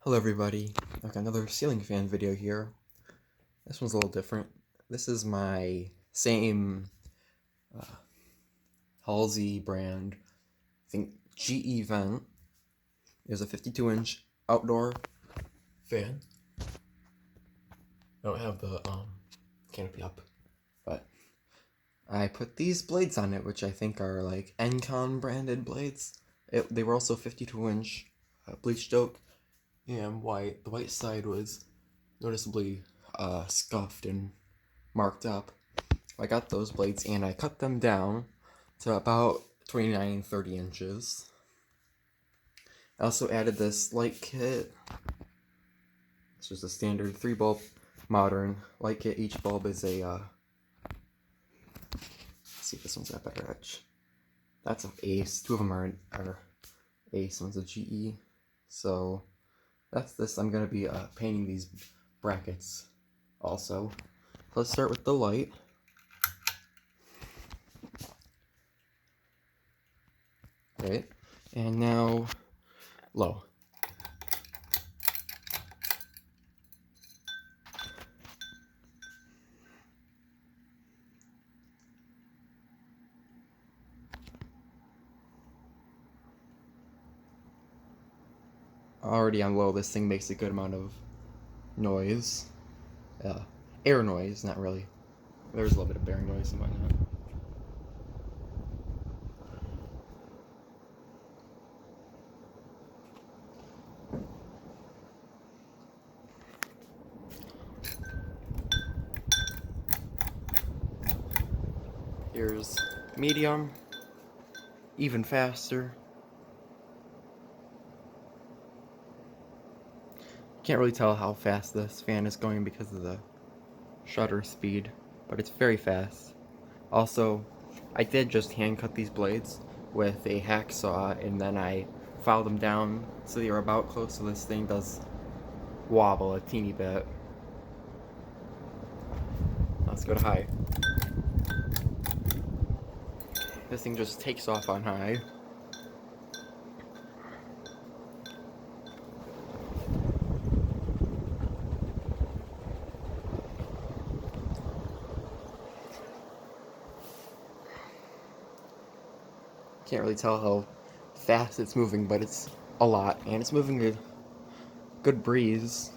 Hello everybody, I've got another ceiling fan video here. This one's a little different. This is my same Halsey brand, I think GE vent. There's a 52-inch outdoor fan. I don't have the canopy up, but I put these blades on it, which I think are like Encon branded blades. They were also 52-inch bleached oak and white. The white side was noticeably scuffed and marked up. I got those blades and I cut them down to about 29-30 inches. I also added this light kit. It's just a standard 3-bulb modern light kit. Each bulb is a let's see if this one's got better edge. That's an Ace. Two of them are Ace. One's a GE. So that's this. I'm gonna be painting these brackets also. Let's start with the light. Right, and now low. Already on low, this thing makes a good amount of noise. Air noise, not really. There's a little bit of bearing noise and whatnot. Here's medium, even faster. Can't really tell how fast this fan is going because of the shutter speed, but it's very fast. Also, I did just hand cut these blades with a hacksaw, and then I filed them down so they were about close, so this thing does wobble a teeny bit. Let's go to high. This thing just takes off on high. Can't really tell how fast it's moving, but it's a lot, and it's moving a good breeze.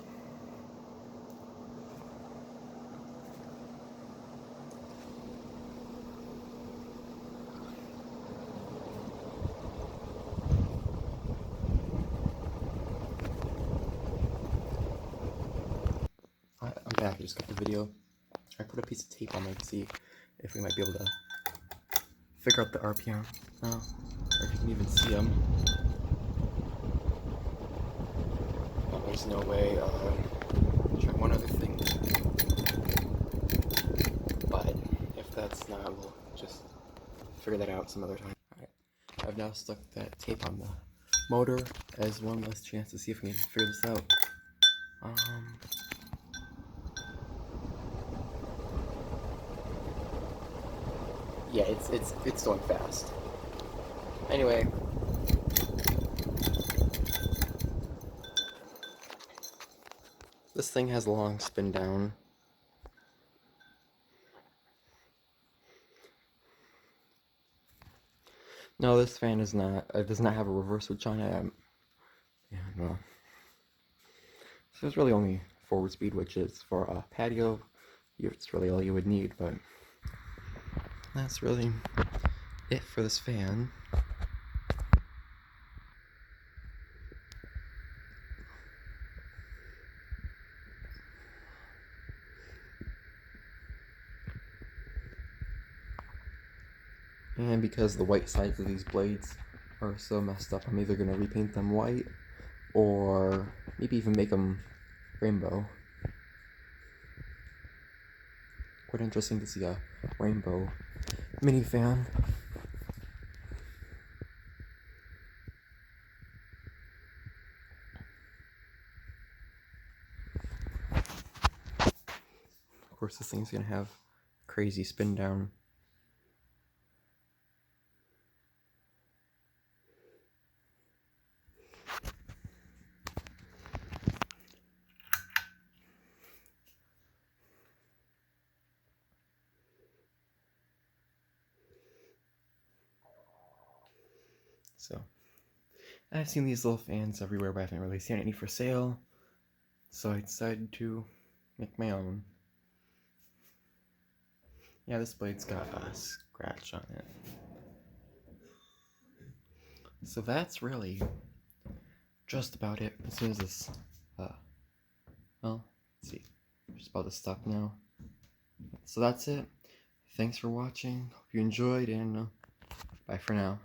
I'm back, I just got the video. I put a piece of tape on there to see if we might be able to figure out the RPM now, or if you can even see them. Oh, there's no way. Try one other thing. But if that's not, we'll just figure that out some other time. Alright, I've now stuck that tape on the motor as one last chance to see if we can figure this out. Yeah, it's going fast. Anyway, this thing has a long spin down. No, this fan is not. It does not have a reverse switch on it. Yeah, no. So there's really only forward speed, which is for a patio. It's really all you would need, but that's really it for this fan. And because the white sides of these blades are so messed up, I'm either going to repaint them white or maybe even make them rainbow. Quite interesting to see a rainbow mini fan. Of course, this thing's going to have crazy spin down. So I've seen these little fans everywhere, but I haven't really seen any for sale. So I decided to make my own. Yeah, this blade's got a scratch on it. So that's really just about it. As soon as this, well, let's see, just about to stop now. So that's it. Thanks for watching. Hope you enjoyed, and bye for now.